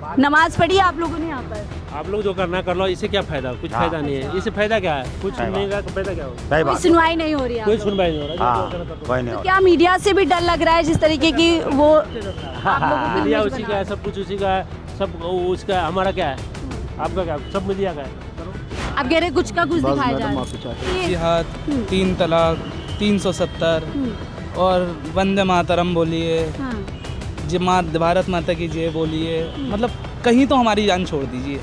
नमाज पढ़ी आप लोगों ने यहाँ पर? आप लोग जो करना कर लो, इससे क्या फायदा? कुछ फायदा नहीं है। इससे फायदा क्या है? कुछ नहीं का फायदा क्या होगा? कोई सुनवाई नहीं हो रही है? कोई सुनवाई नहीं हो रहा। कोई नहीं तो क्या मीडिया से भी डर लग रहा है जिस तरीके की वो मीडिया उसी का है, सब कुछ उसी का है, सब उसका। हमारा क्या है? आपका क्या? सब मीडिया का है। आप कह रहे कुछ का कुछ दिखाया जा रहा है? जिहाद, 3 तलाक, 370 और वंदे मातरम बोलिए, भारत माता की जय बोलिए, मतलब कहीं तो हमारी जान छोड़ दीजिए।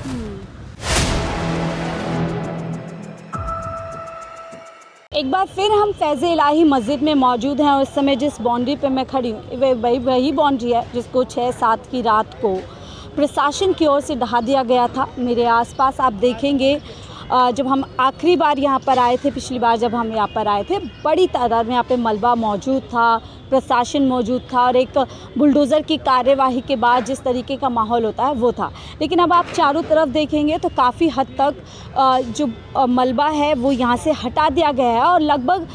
एक बार फिर हम फैज़ इलाही मस्जिद में मौजूद हैं और इस समय जिस बाउंड्री पे मैं खड़ी हूँ वही बाउंड्री है जिसको 6-7 की रात को प्रशासन की ओर से ढहा दिया गया था। मेरे आसपास आप देखेंगे जब हम आखिरी बार यहाँ पर आए थे, पिछली बार जब हम यहाँ पर आए थे, बड़ी तादाद में यहाँ पे मलबा मौजूद था, प्रशासन मौजूद था और एक बुलडोज़र की कार्यवाही के बाद जिस तरीके का माहौल होता है वो था। लेकिन अब आप चारों तरफ देखेंगे तो काफ़ी हद तक जो मलबा है वो यहाँ से हटा दिया गया है और लगभग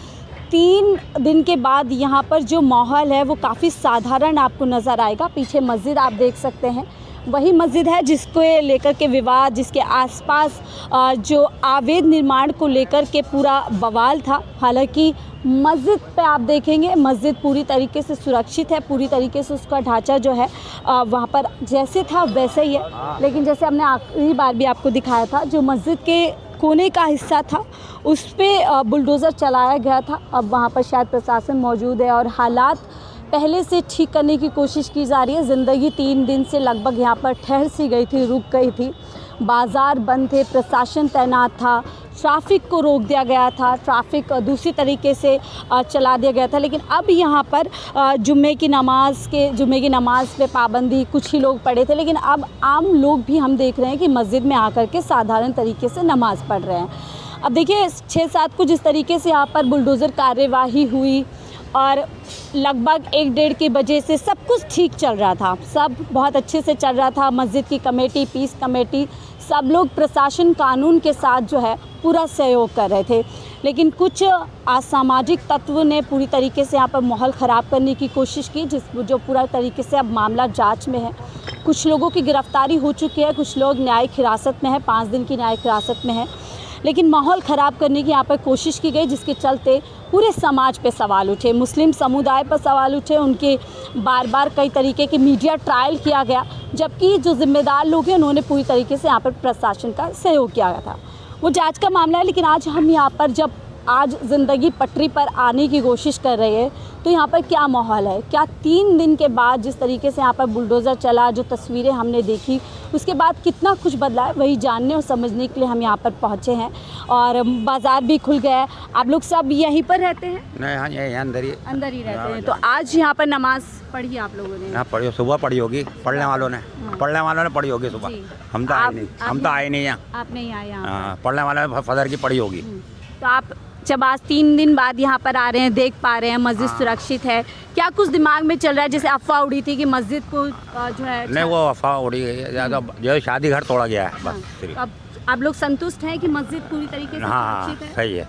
3 दिन के बाद यहाँ पर जो माहौल है वो काफ़ी साधारण आपको नज़र आएगा। पीछे मस्जिद आप देख सकते हैं, वही मस्जिद है जिसको लेकर के विवाद, जिसके आसपास जो अवैध निर्माण को लेकर के पूरा बवाल था। हालांकि मस्जिद पे आप देखेंगे मस्जिद पूरी तरीके से सुरक्षित है, पूरी तरीके से उसका ढांचा जो है वहाँ पर जैसे था वैसे ही है। लेकिन जैसे हमने आखिरी बार भी आपको दिखाया था, जो मस्जिद के कोने का हिस्सा था उस पर बुलडोज़र चलाया गया था। अब वहाँ पर शायद प्रशासन मौजूद है और हालात पहले से ठीक करने की कोशिश की जा रही है। ज़िंदगी 3 दिन से लगभग यहाँ पर ठहर सी गई थी, रुक गई थी। बाज़ार बंद थे, प्रशासन तैनात था, ट्रैफिक को रोक दिया गया था, ट्रैफिक दूसरी तरीके से चला दिया गया था। लेकिन अब यहाँ पर जुम्मे की नमाज़ पे पाबंदी कुछ ही लोग पढ़े थे, लेकिन अब आम लोग भी हम देख रहे हैं कि मस्जिद में आकर के साधारण तरीके से नमाज़ पढ़ रहे हैं। अब देखिए 6-7 को जिस तरीके से यहाँ पर बुलडोज़र कार्यवाही हुई और लगभग 1-1:30 के बजे से सब कुछ ठीक चल रहा था, सब बहुत अच्छे से चल रहा था। मस्जिद की कमेटी, पीस कमेटी, सब लोग प्रशासन कानून के साथ जो है पूरा सहयोग कर रहे थे। लेकिन कुछ असामाजिक तत्व ने पूरी तरीके से यहाँ पर माहौल ख़राब करने की कोशिश की, जो पूरा तरीके से अब मामला जांच में है। कुछ लोगों की गिरफ्तारी हो चुकी है, कुछ लोग न्यायिक हिरासत में है, 5 दिन की न्यायिक हिरासत में है। लेकिन माहौल ख़राब करने की यहाँ पर कोशिश की गई, जिसके चलते पूरे समाज पे सवाल उठे, मुस्लिम समुदाय पर सवाल उठे। उनके बार कई तरीके के मीडिया ट्रायल किया गया, जबकि जो ज़िम्मेदार लोग हैं उन्होंने पूरी तरीके से यहाँ पर प्रशासन का सहयोग किया गया था। वो जांच का मामला है। लेकिन आज हम यहाँ पर जब आज ज़िंदगी पटरी पर आने की कोशिश कर रहे हैं तो यहाँ पर क्या माहौल है, क्या 3 दिन के बाद जिस तरीके से यहाँ पर बुलडोज़र चला, जो तस्वीरें हमने देखी, उसके बाद कितना कुछ बदला है, वही जानने और समझने के लिए हम यहाँ पर पहुँचे हैं। और बाज़ार भी खुल गया है। आप लोग सब यहीं पर रहते हैं? नहीं, हाँ, यहीं अंदर ही रहते हैं। तो आज यहाँ पर नमाज़ पढ़ी आप लोगों ने? हाँ, पढ़ी, सुबह पढ़ी होगी, पढ़ने वालों ने पढ़ी होगी सुबह। हम तो आए नहीं यहाँ। आप नहीं आए यहाँ? हाँ, पढ़ने वालों ने फजर की पढ़ी होगी। तो आप जब आज 3 दिन बाद यहाँ पर आ रहे हैं, देख पा रहे हैं मस्जिद सुरक्षित है, क्या कुछ दिमाग में चल रहा है? जैसे अफवाह उड़ी थी कि मस्जिद को जो है नहीं, वो अफवाह उड़ी है, जो शादी घर तोड़ा गया है बस। तो अब आप लोग संतुष्ट हैं कि मस्जिद पूरी तरीके से सुरक्षित है? सही है।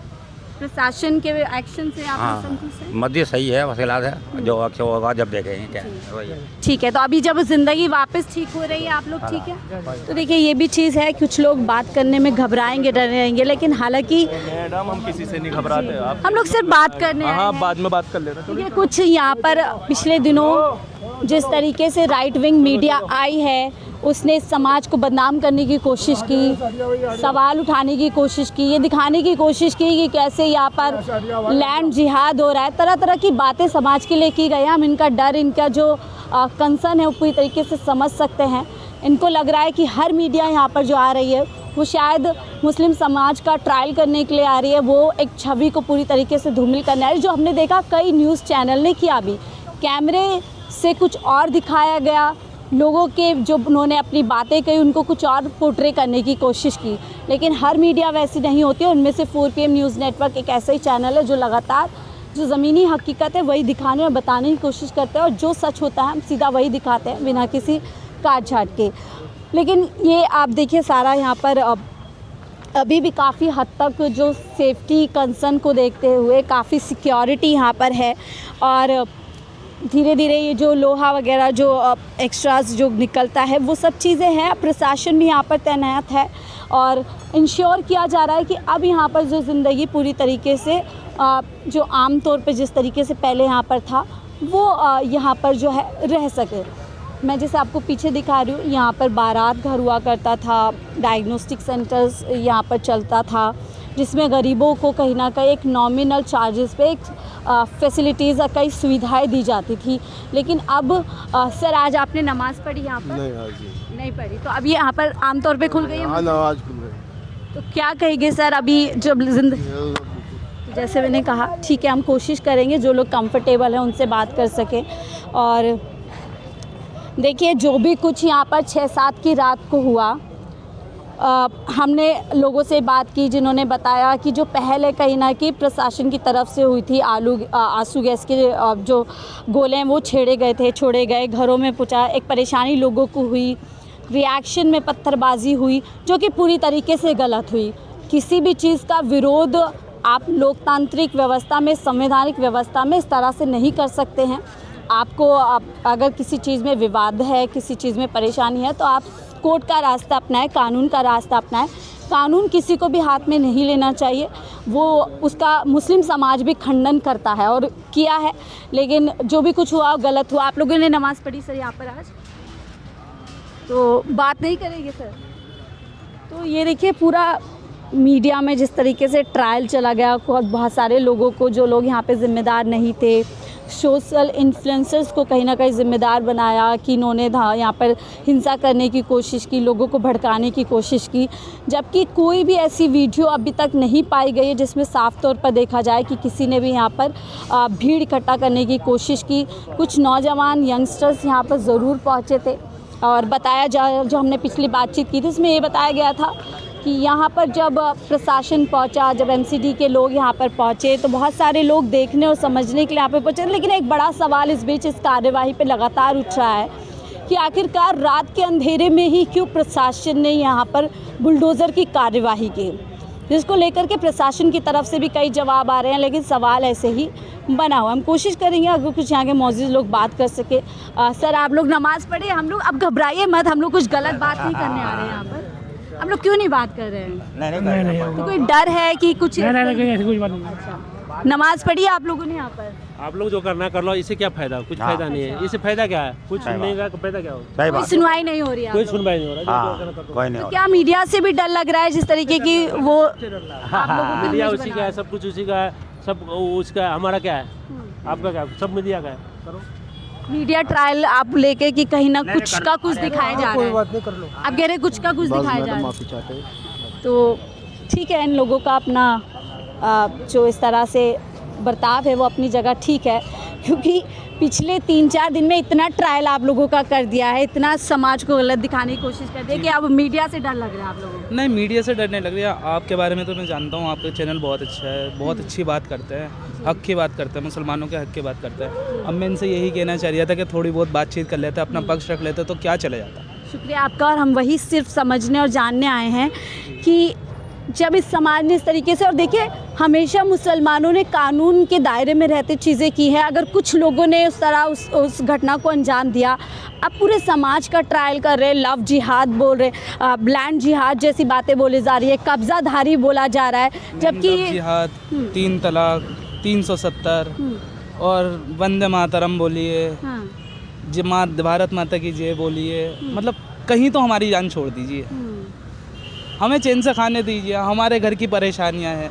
प्रशासन के एक्शन से आप संतुष्ट हैं? मस्जिद सही है, बस इलाज है, जो अक्सर होगा जब देखेंगे क्या। ठीक है। तो अभी जब ज़िंदगी वापस ठीक हो रही है, आप लोग ठीक है? तो देखिए ये भी चीज़ है, कुछ लोग बात करने में घबराएंगे, डरेंगे, लेकिन हालांकि मैडम हम किसी से नहीं घबराते। हम लोग सिर्फ बात करने आए हैं। हाँ, बाद में बात कर लेना। कुछ यहाँ पर पिछले दिनों जिस तरीके से राइट विंग मीडिया आई है, उसने समाज को बदनाम करने की कोशिश की, सवाल उठाने की कोशिश की, ये दिखाने की कोशिश की कि कैसे यहाँ पर लैंड जिहाद हो रहा है, तरह तरह की बातें समाज के लिए की गई। हम इनका डर, इनका जो कंसर्न है वो पूरी तरीके से समझ सकते हैं। इनको लग रहा है कि हर मीडिया यहाँ पर जो आ रही है वो शायद मुस्लिम समाज का ट्रायल करने के लिए आ रही है, वो एक छवि को पूरी तरीके से धूमिल करने आ रही है। जो हमने देखा कई न्यूज़ चैनल ने किया, भी कैमरे से कुछ और दिखाया गया, लोगों के जो उन्होंने अपनी बातें कही उनको कुछ और पोर्ट्रे करने की कोशिश की। लेकिन हर मीडिया वैसी नहीं होती है। उनमें से 4PM न्यूज़ नेटवर्क एक ऐसा ही चैनल है जो लगातार जो ज़मीनी हकीकत है वही दिखाने और बताने की कोशिश करते हैं, और जो सच होता है हम सीधा वही दिखाते हैं बिना किसी काट छाट के। लेकिन ये आप देखिए सारा यहाँ पर अभी भी काफ़ी हद तक जो सेफ्टी कंसर्न को देखते हुए काफ़ी सिक्योरिटी यहाँ पर है। और धीरे धीरे ये जो लोहा वगैरह जो एक्स्ट्रास जो निकलता है वो सब चीज़ें हैं। प्रशासन भी यहाँ पर तैनात है और इंश्योर किया जा रहा है कि अब यहाँ पर जो ज़िंदगी पूरी तरीके से जो आम तौर पे जिस तरीके से पहले यहाँ पर था वो यहाँ पर जो है रह सके। मैं जैसे आपको पीछे दिखा रही हूँ, यहाँ पर बारात घर हुआ करता था, डायग्नोस्टिक सेंटर्स यहाँ पर चलता था, जिसमें गरीबों को कहीं ना कहीं एक नॉमिनल चार्जेस पे एक फैसिलिटीज़ कई सुविधाएं दी जाती थी। लेकिन अब सर आज आपने नमाज़ पढ़ी यहाँ पर? नहीं आज नहीं पढ़ी, तो अब ये यहाँ पर आमतौर पे खुल गई है? हाँ नमाज खुल गई। तो क्या कहेंगे सर अभी जब जैसे मैंने कहा ठीक है, हम कोशिश करेंगे जो लोग कंफर्टेबल हैं उनसे बात कर सकें। और देखिए जो भी कुछ यहाँ पर 6-7 की रात को हुआ, हमने लोगों से बात की जिन्होंने बताया कि जो पहले कहीं ना कहीं प्रशासन की तरफ से हुई थी, आंसू गैस के जो गोले हैं वो छोड़े गए, घरों में पहुँचा, एक परेशानी लोगों को हुई, रिएक्शन में पत्थरबाजी हुई जो कि पूरी तरीके से गलत हुई। किसी भी चीज़ का विरोध आप लोकतांत्रिक व्यवस्था में, संवैधानिक व्यवस्था में इस तरह से नहीं कर सकते हैं। आपको अगर किसी चीज़ में विवाद है, किसी चीज़ में परेशानी है तो आप कोर्ट का रास्ता अपनाएं, कानून का रास्ता अपनाएं। कानून किसी को भी हाथ में नहीं लेना चाहिए, वो उसका मुस्लिम समाज भी खंडन करता है और किया है। लेकिन जो भी कुछ हुआ गलत हुआ। आप लोगों ने नमाज़ पढ़ी सर यहाँ पर आज, तो बात नहीं करेंगे सर? तो ये देखिए पूरा मीडिया में जिस तरीके से ट्रायल चला गया, बहुत सारे लोगों को, जो लोग यहाँ पे ज़िम्मेदार नहीं थे, सोशल इन्फ्लुएंसर्स को कहीं ना कहीं ज़िम्मेदार बनाया कि इन्होंने यहाँ पर हिंसा करने की कोशिश की, लोगों को भड़काने की कोशिश की, जबकि कोई भी ऐसी वीडियो अभी तक नहीं पाई गई है जिसमें साफ तौर पर देखा जाए कि किसी ने भी यहाँ पर भीड़ इकट्ठा करने की कोशिश की। कुछ नौजवान यंगस्टर्स यहाँ पर ज़रूर पहुँचे थे और बताया जाए, जो हमने पिछली बातचीत की थी उसमें ये बताया गया था कि यहाँ पर जब प्रशासन पहुँचा, जब एमसीडी के लोग यहाँ पर पहुँचे तो बहुत सारे लोग देखने और समझने के लिए यहाँ पर पहुँचे। लेकिन एक बड़ा सवाल इस बीच इस कार्यवाही पे लगातार उठ रहा है कि आखिरकार रात के अंधेरे में ही क्यों प्रशासन ने यहाँ पर बुलडोज़र की कार्यवाही की, जिसको लेकर के प्रशासन की तरफ से भी कई जवाब आ रहे हैं, लेकिन सवाल ऐसे ही बना हुआ। हम कोशिश करेंगे अगर कुछ यहाँ के मौजूद लोग बात कर सके। सर आप लोग नमाज़ पढ़े, हम लोग अब घबराइए मत, हम लोग कुछ गलत बात नहीं करने आ रहे हैं यहाँ पर। हम लोग क्यों नहीं बात कर रहे हैं? नहीं, तो कोई डर है कि कुछ? नहीं, कुछ बात नहीं। नमाज पढ़ी आप लोगों ने यहाँ पर? आप लोग जो करना कर लो, इससे क्या फायदा? कुछ फायदा नहीं है, इससे फायदा क्या है? कुछ सुनने का फायदा क्या हो? कोई सुनवाई नहीं हो रही है, कोई सुनवाई नहीं हो रहा। तो क्या मीडिया से भी डर लग रहा है जिस तरीके की वो मीडिया उसी का है, सब कुछ उसी का है, सब उसका। हमारा क्या है, आपका क्या? सब मीडिया का है। करो मीडिया ट्रायल आप लेके कि कहीं ना कुछ का कुछ दिखाया जा रहा है। आप कह रहे कुछ का कुछ दिखाया जा रहा है, तो ठीक है, इन लोगों का अपना जो इस तरह से बर्ताव है वो अपनी जगह ठीक है, क्योंकि पिछले 3-4 दिन में इतना ट्रायल आप लोगों का कर दिया है, इतना समाज को गलत दिखाने की कोशिश कर दी है कि अब मीडिया से डर लग रहा है आप लोगों को? नहीं, मीडिया से डर नहीं लग रहा। आपके बारे में तो मैं जानता हूँ, आपका चैनल बहुत अच्छा है, बहुत अच्छी बात करते हैं, हक की बात करते हैं, मुसलमानों के हक की बात करते हैं। अब मैं इनसे यही कहना चाह रहा था कि थोड़ी बहुत बातचीत कर लेते, अपना पक्ष रख लेते तो क्या चले जाता। शुक्रिया आपका। और हम वही सिर्फ समझने और जानने आए हैं कि जब इस समाज ने इस तरीके से, और देखिए हमेशा मुसलमानों ने कानून के दायरे में रहते चीज़ें की हैं, अगर कुछ लोगों ने उस तरह उस घटना को अंजाम दिया, अब पूरे समाज का ट्रायल कर रहे, लव जिहाद बोल रहे, ब्लैंड जिहाद जैसी बातें बोली जा रही है, कब्ज़ाधारी बोला जा रहा है, जबकि जिहाद, 3 तलाक, 370 और वंदे मातरम बोलिए, भारत माता की जय बोलिए, मतलब कहीं तो हमारी जान छोड़ दीजिए, हमें चैन से खाने दीजिए। हमारे घर की परेशानियां हैं,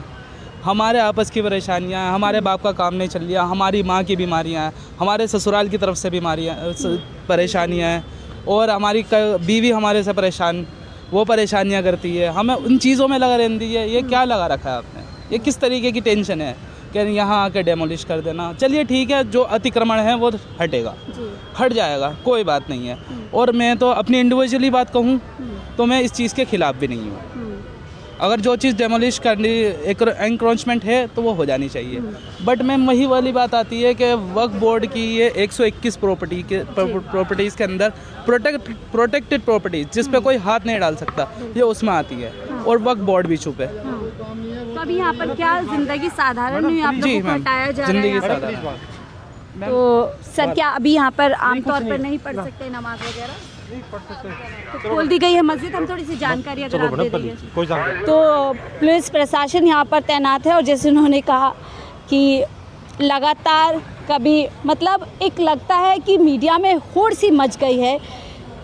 हमारे आपस की परेशानियां हैं, हमारे बाप का काम नहीं चल रहा, हमारी माँ की बीमारियां हैं, हमारे ससुराल की तरफ से बीमारियां परेशानियां हैं, और हमारी बीवी हमारे से परेशान, वो परेशानियां करती है। हमें उन चीज़ों में लगा रहने दीजिए। ये क्या लगा रखा है आपने? ये किस तरीके की टेंशन है कि यहाँ आके डेमोलिश कर देना? चलिए ठीक है, जो अतिक्रमण है वो हटेगा, हट जाएगा, कोई बात नहीं है। और मैं तो अपनी इंडिविजुअली बात कहूँ तो मैं इस चीज़ के ख़िलाफ़ भी नहीं हूँ। अगर जो चीज़ डेमोलिश करनी, एंक्रोचमेंट है तो वो हो जानी चाहिए। बट मैम वही वाली बात आती है कि वक्फ बोर्ड की ये 121 प्रॉपर्टीज़ के अंदर प्रोटेक्टेड प्रॉपर्टीज़ जिस पे कोई हाथ नहीं डाल सकता, ये उसमें आती है, और वक्फ बोर्ड भी चुप है। तो अभी यहाँ पर क्या ज़िंदगी साधारण हुई? आप लोगों को हटाया जा रहा है? ज़िंदगी साधारण। तो सर क्या अभी यहाँ पर आमतौर पर नहीं पढ़ सकते नमाज वगैरह? नहीं पढ़ सकते। तो खोल दी गई है मस्जिद, हम थोड़ी सी जानकारी अगर आप दे दीजिए। कोई जानकारी? तो पुलिस प्रशासन यहाँ पर तैनात है और जैसे उन्होंने कहा कि लगातार कभी मतलब एक लगता है कि मीडिया में होड़ सी मच गई है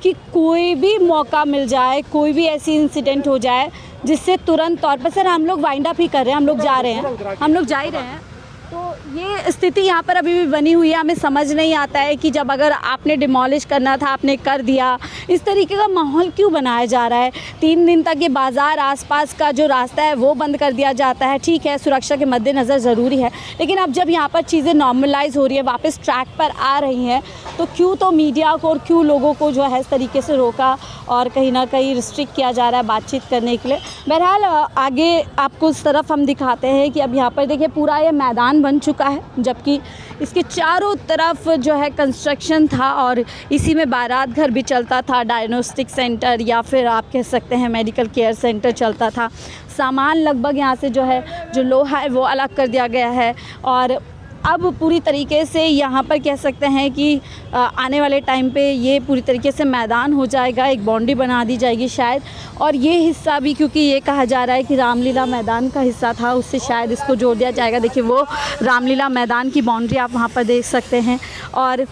कि कोई भी मौका मिल जाए, कोई भी ऐसी इंसिडेंट हो जाए जिससे तुरंत तौर पर सर हम लोग वाइंड अप ही कर रहे हैं, हम लोग जा रहे हैं, हम लोग जा ही रहे हैं। तो ये स्थिति यहाँ पर अभी भी बनी हुई है। हमें समझ नहीं आता है कि जब अगर आपने डिमोलिश करना था आपने कर दिया, इस तरीके का माहौल क्यों बनाया जा रहा है? 3 दिन तक ये बाज़ार आसपास का जो रास्ता है वो बंद कर दिया जाता है। ठीक है, सुरक्षा के मद्देनज़र ज़रूरी है, लेकिन अब जब यहाँ पर चीज़ें नॉर्मलाइज हो रही है, वापस ट्रैक पर आ रही हैं, तो क्यों तो मीडिया को और क्यों लोगों को जो है इस तरीके से रोका और कहीं ना कहीं रिस्ट्रिक्ट किया जा रहा है बातचीत करने के लिए। बहरहाल आगे आपको उस तरफ हम दिखाते हैं कि अब यहाँ पर देखिए पूरा ये मैदान बन चुका है, जबकि इसके चारों तरफ जो है कंस्ट्रक्शन था और इसी में बारात घर भी चलता था, डायग्नोस्टिक सेंटर या फिर आप कह सकते हैं मेडिकल केयर सेंटर चलता था। सामान लगभग यहाँ से जो है जो लोहा है वो अलग कर दिया गया है और अब पूरी तरीके से यहाँ पर कह सकते हैं कि आने वाले टाइम पे ये पूरी तरीके से मैदान हो जाएगा, एक बाउंड्री बना दी जाएगी शायद। और ये हिस्सा भी क्योंकि ये कहा जा रहा है कि रामलीला मैदान का हिस्सा था, उससे शायद इसको जोड़ दिया जाएगा। देखिए वो रामलीला मैदान की बाउंड्री आप वहाँ पर देख सकते हैं। और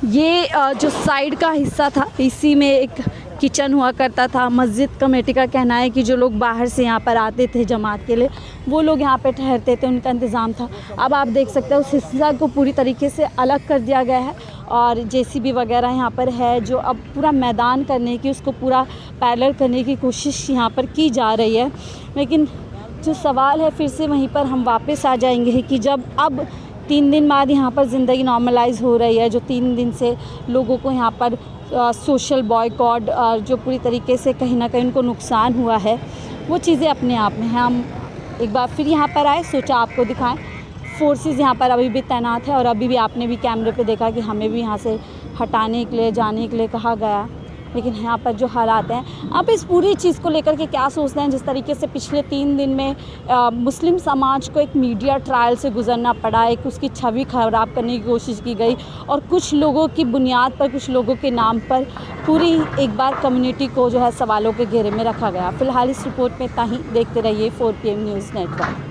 ये जो साइड का हिस्सा था इसी में एक किचन हुआ करता था। मस्जिद कमेटी का कहना है कि जो लोग बाहर से यहाँ पर आते थे जमात के लिए वो लोग यहाँ पे ठहरते थे, उनका इंतज़ाम था। अब आप देख सकते हैं उस हिस्सा को पूरी तरीके से अलग कर दिया गया है और जेसीबी वगैरह यहाँ पर है जो अब पूरा मैदान करने की, उसको पूरा पैरेलल करने की कोशिश यहाँ पर की जा रही है। लेकिन जो सवाल है फिर से वहीं पर हम वापस आ जाएंगे कि जब अब 3 दिन बाद यहाँ पर ज़िंदगी नॉर्मलाइज हो रही है, जो 3 दिन से लोगों को यहाँ पर सोशल बॉयकॉट जो पूरी तरीके से कहीं ना कहीं उनको नुकसान हुआ है, वो चीज़ें अपने आप में हैं। हम एक बार फिर यहाँ पर आए, सोचा आपको दिखाएं। फोर्सेस यहाँ पर अभी भी तैनात है और अभी भी आपने भी कैमरे पे देखा कि हमें भी यहाँ से हटाने के लिए, जाने के लिए कहा गया। लेकिन यहाँ पर जो हालात हैं, आप इस पूरी चीज़ को लेकर के क्या सोचते हैं? जिस तरीके से पिछले 3 दिन में मुस्लिम समाज को एक मीडिया ट्रायल से गुजरना पड़ा, एक उसकी छवि खराब करने की कोशिश की गई और कुछ लोगों की बुनियाद पर, कुछ लोगों के नाम पर पूरी एक बार कम्युनिटी को जो है सवालों के घेरे में रखा गया। फ़िलहाल इस रिपोर्ट में इतना ही। देखते रहिए 4 PM न्यूज़ नेटवर्क।